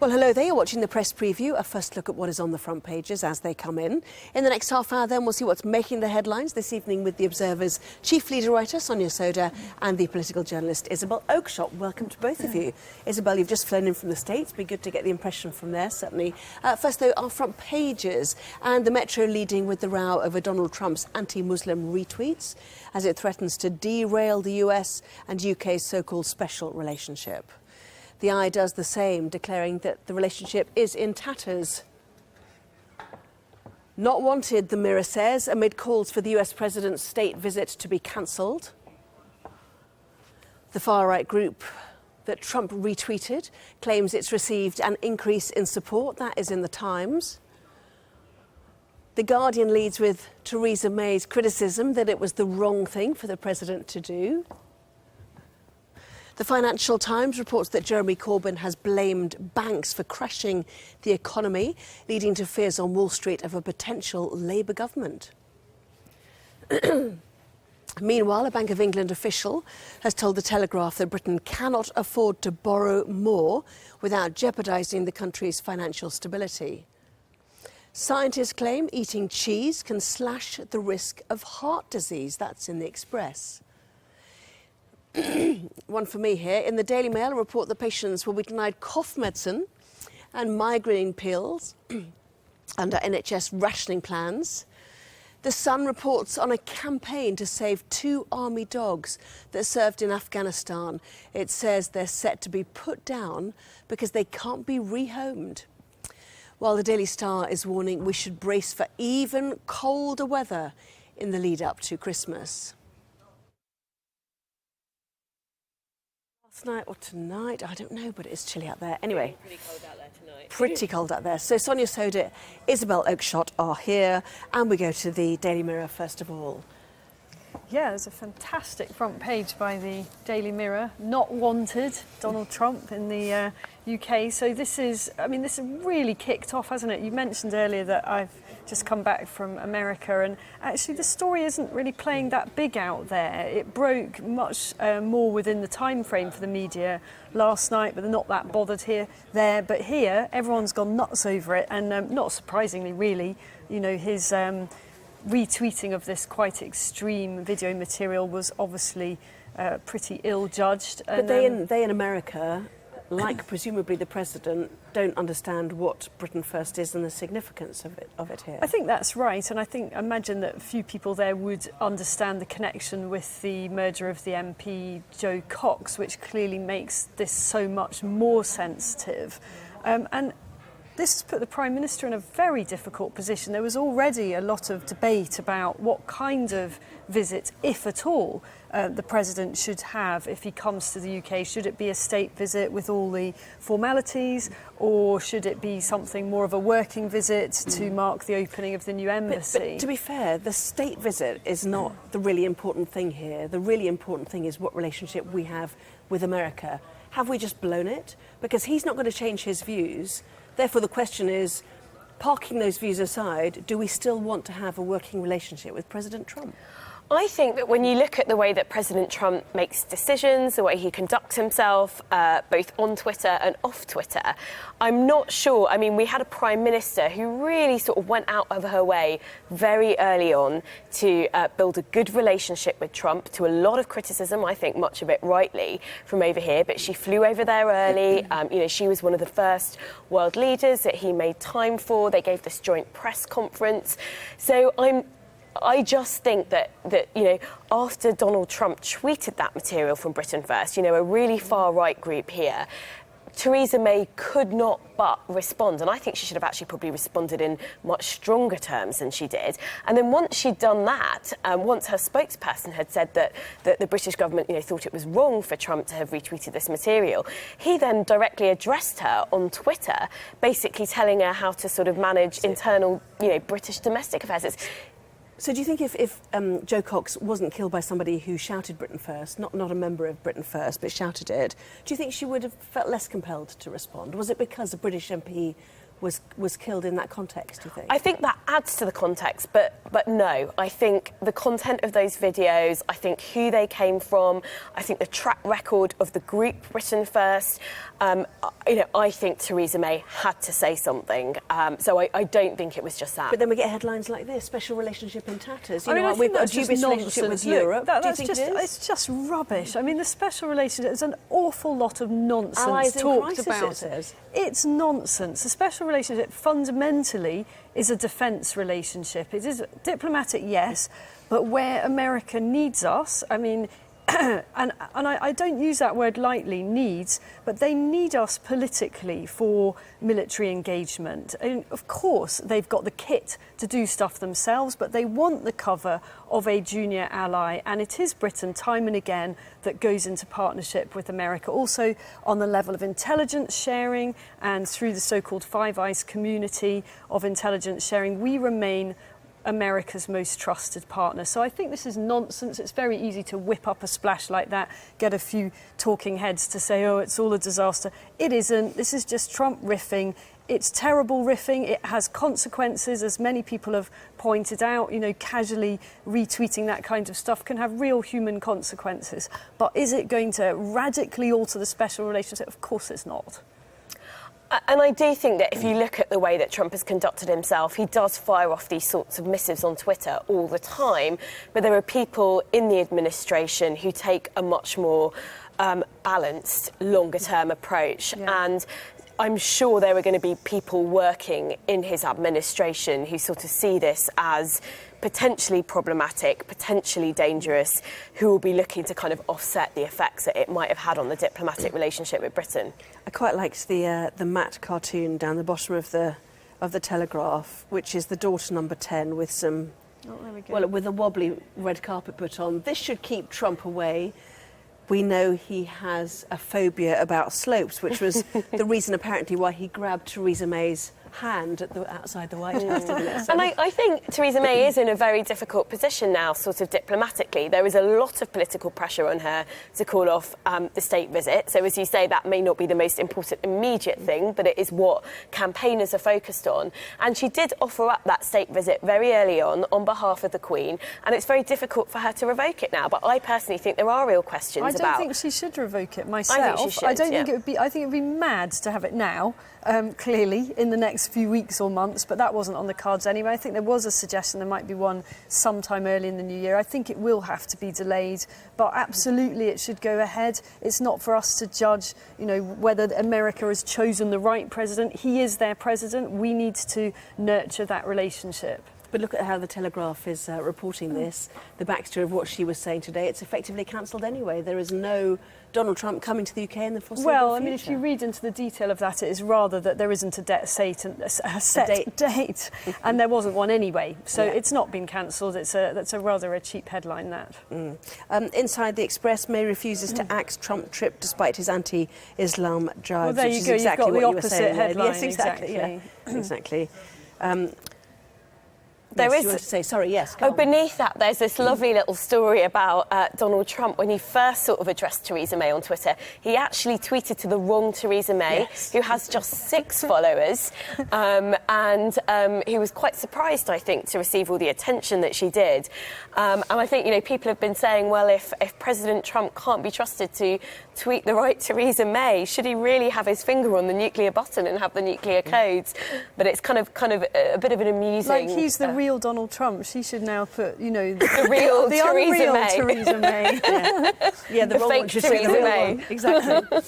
Well, hello there. You're watching the press preview, a first look at what is on the front pages as they come in. In the next half hour, then, we'll see what's making the headlines this evening with the Observer's chief leader writer, Sonia Sodha, and the political journalist, Isabel Oakeshott. Welcome to both of you. Isabel, you've just flown in from the States. It'd be good to get the impression from there, certainly. First, though, our front pages and the Metro leading with the row over Donald Trump's anti-Muslim retweets as it threatens to derail the US and UK's so-called special relationship. The Eye does the same, declaring that the relationship is in tatters. Not wanted, the Mirror says, amid calls for the US president's state visit to be cancelled. The far-right group that Trump retweeted claims it's received an increase in support. That is in the Times. The Guardian leads with Theresa May's criticism that it was the wrong thing for the president to do. The Financial Times reports that Jeremy Corbyn has blamed banks for crashing the economy, leading to fears on Wall Street of a potential Labour government. Meanwhile, a Bank of England official has told The Telegraph that Britain cannot afford to borrow more without jeopardising the country's financial stability. Scientists claim eating cheese can slash the risk of heart disease. That's in the Express. One for me here. In the Daily Mail, a report that patients will be denied cough medicine and migraine pills under NHS rationing plans. The Sun reports on a campaign to save 2 army dogs that served in Afghanistan. It says they're set to be put down because they can't be rehomed. While the Daily Star is warning we should brace for even colder weather in the lead up to Christmas. Tonight or tonight, I don't know, but it's chilly out there. Anyway, pretty cold out there tonight. Pretty cold out there. So Sonia Sodha, Isabel Oakeshott are here, and we go to the Daily Mirror first of all. Yeah, there's a fantastic front page by the Daily Mirror. Not wanted, Donald Trump in the UK. So this has really kicked off, hasn't it? You mentioned earlier that I've just come back from America, and actually the story isn't really playing that big out there. It broke much more within the time frame for the media last night, but they're not that bothered there. But here, everyone's gone nuts over it, and not surprisingly, really, his retweeting of this quite extreme video material was obviously pretty ill-judged. But they in America, like presumably the president, don't understand what Britain First is and the significance of it here. I think that's right, and imagine that few people there would understand the connection with the murder of the MP Jo Cox, which clearly makes this so much more sensitive. And this has put the Prime Minister in a very difficult position. There was already a lot of debate about what kind of visit, if at all, the President should have if he comes to the UK. Should it be a state visit with all the formalities, or should it be something more of a working visit to mark the opening of the new embassy? But to be fair, the state visit is not the really important thing here. The really important thing is what relationship we have with America. Have we just blown it? Because he's not going to change his views. Therefore, the question is, parking those views aside, do we still want to have a working relationship with President Trump? I think that when you look at the way that President Trump makes decisions, the way he conducts himself, both on Twitter and off Twitter, I'm not sure. I mean, we had a Prime Minister who really sort of went out of her way very early on to build a good relationship with Trump, to a lot of criticism, I think much of it rightly, from over here. But she flew over there early. She was one of the first world leaders that he made time for. They gave this joint press conference. So I just think that after Donald Trump tweeted that material from Britain First, a really far-right group here, Theresa May could not but respond. And I think she should have actually probably responded in much stronger terms than she did. And then once she'd done that, once her spokesperson had said that the British government, thought it was wrong for Trump to have retweeted this material, he then directly addressed her on Twitter, basically telling her how to sort of manage internal, British domestic affairs. So do you think if Jo Cox wasn't killed by somebody who shouted Britain First, not a member of Britain First, but shouted it, do you think she would have felt less compelled to respond? Was it because a British MP was killed in that context, do you think? I think that adds to the context, but no. I think the content of those videos, I think who they came from, I think the track record of the group Britain First, I think Theresa May had to say something. So I don't think it was just that. But then we get headlines like this: special relationship in tatters. I think we've got a that's dubious just relationship with nonsense. Look, Europe. Do you think just, it is? it's just rubbish. I mean, the special relationship, there's an awful lot of nonsense Allies in talked crisis, about it says. It's nonsense. The special relationship fundamentally is a defence relationship. It is diplomatic, yes, but where America needs us, I mean, and I don't use that word lightly, needs, but they need us politically for military engagement. And of course, they've got the kit to do stuff themselves, but they want the cover of a junior ally, and it is Britain, time and again, that goes into partnership with America. Also, on the level of intelligence sharing and through the so-called Five Eyes community of intelligence sharing, we remain America's most trusted partner. So I think this is nonsense. It's very easy to whip up a splash like that, get a few talking heads to say, oh, it's all a disaster. It isn't. This is just Trump riffing. It's terrible riffing. It has consequences, as many people have pointed out. Casually retweeting that kind of stuff can have real human consequences. But is it going to radically alter the special relationship? Of course it's not. And I do think that if you look at the way that Trump has conducted himself, he does fire off these sorts of missives on Twitter all the time. But there are people in the administration who take a much more balanced, longer-term approach. Yeah. And I'm sure there are going to be people working in his administration who sort of see this as potentially problematic, potentially dangerous, who will be looking to kind of offset the effects that it might have had on the diplomatic relationship with Britain. I quite liked the Matt cartoon down the bottom of the Telegraph, which is the daughter number 10 with some, with a wobbly red carpet put on. This should keep Trump away. We know he has a phobia about slopes, which was the reason apparently why he grabbed Theresa May's hand outside the White House, didn't it? So and I think Theresa May is in a very difficult position now, sort of diplomatically. There is a lot of political pressure on her to call off the state visit. So, as you say, that may not be the most important immediate thing, but it is what campaigners are focused on. And she did offer up that state visit very early on behalf of the Queen, and it's very difficult for her to revoke it now. But I personally think there are real questions about... I don't think she should revoke it myself. I think she should, I think it would be mad to have it now, clearly, in the next few weeks or months, but that wasn't on the cards anyway. I think there was a suggestion there might be one sometime early in the new year. I think it will have to be delayed, but absolutely it should go ahead. It's not for us to judge, whether America has chosen the right president. He is their president. We need to nurture that relationship. But look at how the Telegraph is reporting this, the backstory of what she was saying today. It's effectively cancelled anyway. There is no Donald Trump coming to the UK in the foreseeable future. Well, I mean, if you read into the detail of that, it is rather that there isn't a set date, and there wasn't one anyway. So it's not been cancelled. That's a rather a cheap headline, that. Inside the Express, May refuses to axe Trump trip despite his anti-Islam drive. Well, there which you is go. Exactly You've got the what opposite you were saying headline. Yes, exactly. Yeah. Exactly. There yes, is... you want to say, sorry, yes. Oh, beneath that, there's this lovely little story about Donald Trump. When he first sort of addressed Theresa May on Twitter, he actually tweeted to the wrong Theresa May, who has just 6 followers. And he was quite surprised, I think, to receive all the attention that she did. And I think, people have been saying, well, if President Trump can't be trusted to tweet the right Theresa May, should he really have his finger on the nuclear button and have the nuclear codes? But it's kind of a bit of an amusing... Like he's the real Donald Trump. She should now put, the real the Theresa unreal May. Theresa May. The wrong fake one should say Theresa the real May. one. Exactly.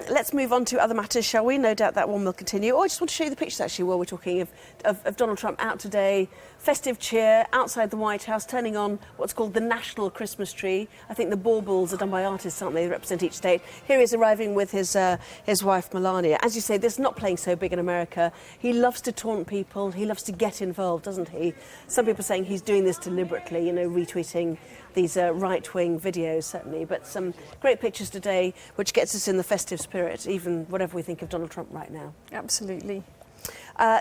Let's move on to other matters, shall we? No doubt that one will continue. I just want to show you the pictures, actually, while we're talking of Donald Trump out today. Festive cheer outside the White House, turning on what's called the national Christmas tree. I think the baubles are done by artists, aren't they? They represent each state. Here he is arriving with his wife, Melania. As you say, this is not playing so big in America. He loves to taunt people. He loves to get involved, doesn't he? Some people are saying he's doing this deliberately, retweeting these right-wing videos, certainly. But some great pictures today, which gets us in the festive spirit, even whatever we think of Donald Trump right now. Absolutely.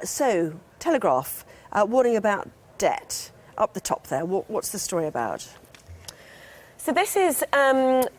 So, Telegraph, warning about debt. Up the top there, what's the story about? So this is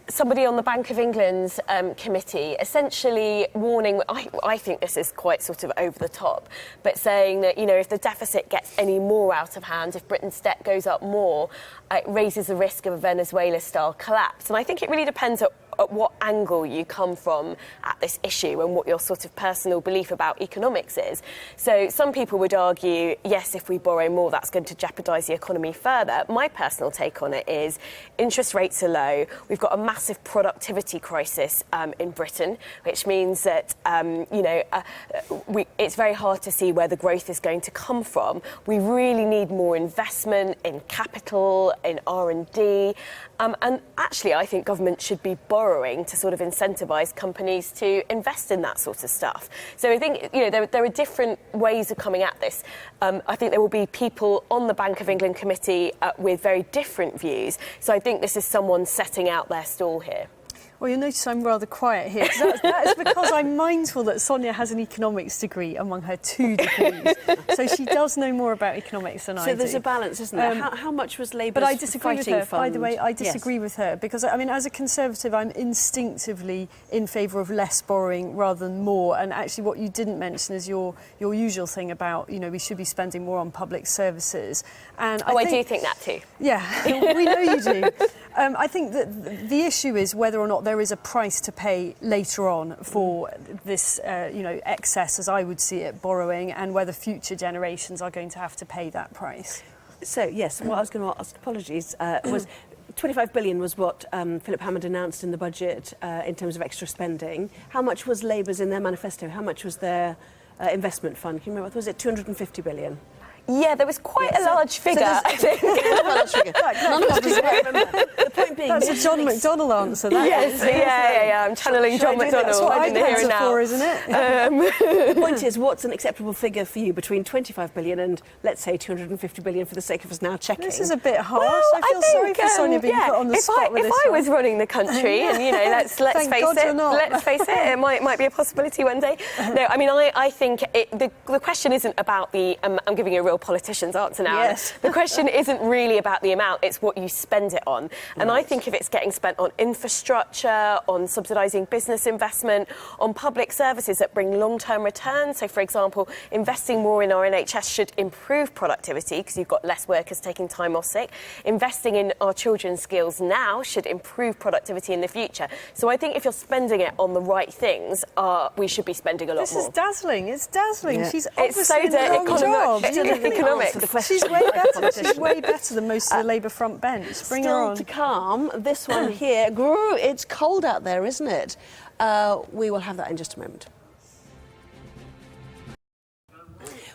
somebody on the Bank of England's committee essentially warning, I think this is quite sort of over the top, but saying that, if the deficit gets any more out of hand, if Britain's debt goes up more, it raises the risk of a Venezuela-style collapse. And I think it really depends at what angle you come from at this issue and what your sort of personal belief about economics is. So some people would argue, yes, if we borrow more, that's going to jeopardise the economy further. My personal take on it is interest rates are low. We've got a massive productivity crisis in Britain, which means that, it's very hard to see where the growth is going to come from. We really need more investment in capital, in R&D. And actually, I think government should be borrowing to sort of incentivise companies to invest in that sort of stuff. So I think, there are different ways of coming at this. I think there will be people on the Bank of England committee with very different views. So I think this is someone setting out their stall here. Well, you'll notice I'm rather quiet here. That is because I'm mindful that Sonia has an economics degree among her 2 degrees. So she does know more about economics than I do. So there's a balance, isn't there? How much was Labour's But I disagree with her. fund? By the way, I disagree with her because, as a Conservative, I'm instinctively in favour of less borrowing rather than more. And actually what you didn't mention is your usual thing about, we should be spending more on public services. And I do think that too. Yeah, we know you do. I think that the issue is whether or not there is a price to pay later on for this, excess, as I would see it, borrowing, and whether future generations are going to have to pay that price. So, yes, what I was going to ask, apologies, was 25 billion was what Philip Hammond announced in the budget in terms of extra spending. How much was Labour's in their manifesto? How much was their investment fund? Can you remember? Was it 250 billion? Yeah, there was quite a large figure, I think. None of us remember. The point being... That's a John McDonnell answer, that yes, is. Yeah. I'm channeling John McDonnell. That's what iPads are for, isn't it? The point is, what's an acceptable figure for you between 25 billion and, let's say, 250 billion for the sake of us now checking? This is a bit harsh. Well, I feel sorry for Sonia being put on the spot with this If I was running the country, and, let's face it, it might be a possibility one day. No, I mean, I think the question isn't about the... I'm giving you a real politician's answer now. Yes. The question isn't really about the amount, it's what you spend it on. And I think if it's getting spent on infrastructure, on subsidising business investment, on public services that bring long-term returns, so for example, investing more in our NHS should improve productivity because you've got less workers taking time off sick. Investing in our children's skills now should improve productivity in the future. So I think if you're spending it on the right things, we should be spending a lot more. This is dazzling. It's dazzling. Yeah. She's obviously in the Soda wrong job. economics. She's way better. She's way better than most of the Labour front bench. Bring her on. Still to come, this one here. It's cold out there, isn't it? We will have that in just a moment.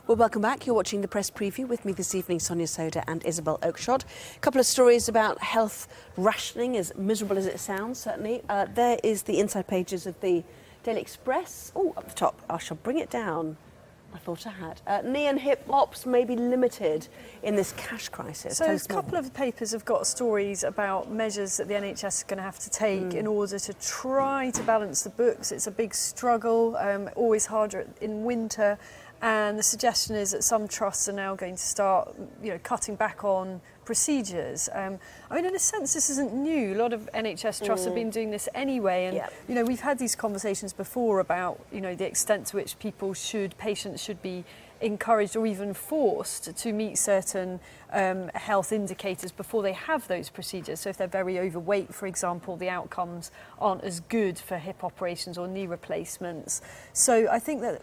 Well, welcome back. You're watching the press preview with me this evening, Sonia Sodha and Isabel Oakeshott. A couple of stories about health rationing, as miserable as it sounds, certainly. There is the inside pages of the Daily Express. Oh, up the top. I shall bring it down. I thought I had. Knee and hip ops may be limited in this cash crisis. So a couple of papers have got stories about measures that the NHS is going to have to take in order to try to balance the books. It's a big struggle, always harder in winter. And the suggestion is that some trusts are now going to start, cutting back on procedures. In a sense, this isn't new. A lot of NHS trusts have been doing this anyway. And, we've had these conversations before about, the extent to which patients should be encouraged or even forced to meet certain health indicators before they have those procedures. So if they're very overweight, for example, the outcomes aren't as good for hip operations or knee replacements. So I think that,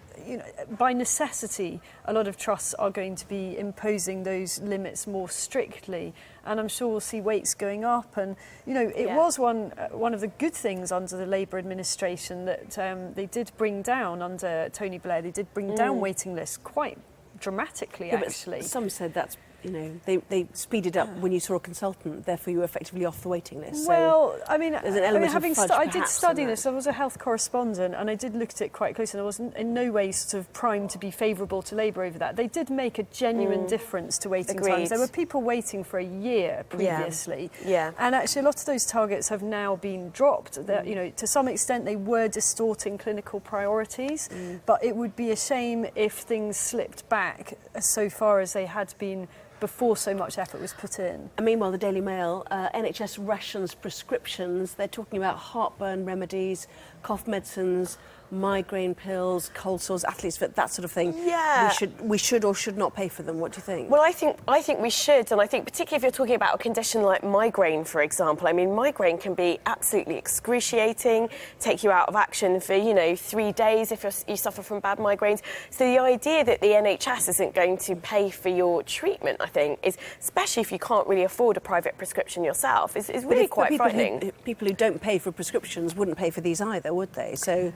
by necessity, a lot of trusts are going to be imposing those limits more strictly. And I'm sure we'll see weights going up. And, it was one of the good things under the Labour administration that they did bring down under Tony Blair. They did bring down waiting lists quite dramatically, actually. But some said that's, they speeded up when you saw a consultant, therefore you were effectively off the waiting list. Well, so there's an element of fudge, I did study in this. I was a health correspondent and I did look at it quite closely, and I wasn't in no way sort of primed to be favourable to Labour over that. They did make a genuine difference to waiting times. There were people waiting for a year previously. Yeah. And actually a lot of those targets have now been dropped. That, to some extent they were distorting clinical priorities, but it would be a shame if things slipped back so far as they had been before so much effort was put in. And meanwhile, the Daily Mail, NHS rations prescriptions. They're talking about heartburn remedies, cough medicines, migraine pills, cold sores, athlete's foot, that sort of thing. Yeah. We should or should not pay for them. What do you think? Well, I think we should, and I think particularly if you're talking about a condition like migraine, for example. I mean, migraine can be absolutely excruciating, take you out of action for 3 days if you suffer from bad migraines. So the idea that the NHS isn't going to pay for your treatment, I think, is especially if you can't really afford a private prescription yourself, is really quite frightening. People who don't pay for prescriptions wouldn't pay for these either, would they? So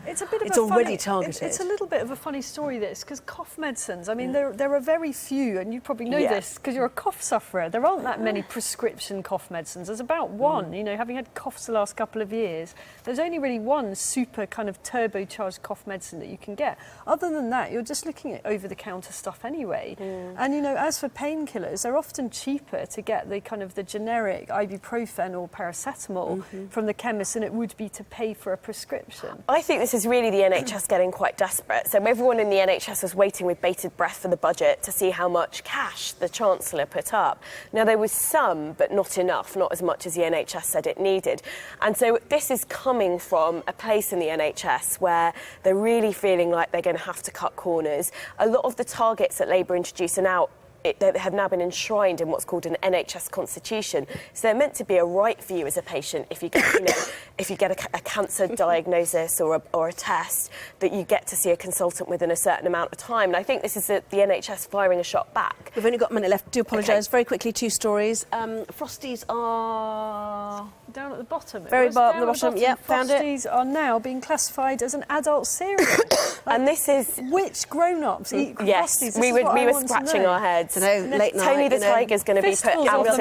It's already targeted. It's a little bit of a funny story, this, because cough medicines, I mean, there are very few, and you probably know this because you're a cough sufferer. There aren't that many prescription cough medicines. There's about one, having had coughs the last couple of years, there's only really one super kind of turbocharged cough medicine that you can get. Other than that, you're just looking at over-the-counter stuff anyway. And, as for painkillers, they're often cheaper to get the generic ibuprofen or paracetamol from the chemist than it would be to pay for a prescription. I think this is really the NHS getting quite desperate. So everyone in the NHS was waiting with bated breath for the budget to see how much cash the Chancellor put up. Now, there was some, but not enough, not as much as the NHS said it needed. And so this is coming from a place in the NHS where they're really feeling like they're going to have to cut corners. A lot of the targets that Labour introduced are now they have now been enshrined in what's called an NHS constitution. So they're meant to be a right for you as a patient if you get, if you get a cancer diagnosis or a test, that you get to see a consultant within a certain amount of time. And I think this is the NHS firing a shot back. We've only got a minute left. Do apologise. Okay. Very quickly, 2 stories. Frosties are down at the bottom. Very bottom. The bottom. Yep, found it. Frosties are now being classified as an adult cereal. And this is which grown-ups eat yes, Frosties? we were scratching our heads. Late night. Tony the Tiger's going to be put out of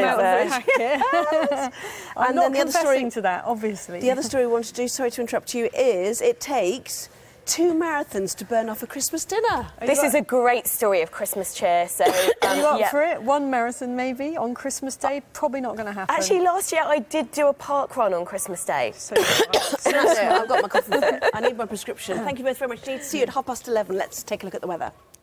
I'm not confessing to that, obviously. The other story we want to do, sorry to interrupt you, is it takes 2 marathons to burn off a Christmas dinner. This is a great story of Christmas cheer. So are you up for it? 1 marathon maybe on Christmas Day? Probably not going to happen. Actually, last year I did do a park run on Christmas Day. So that's it. I've got my coffee. I need my prescription. Thank you both very much indeed. See you at 11:30. Let's take a look at the weather.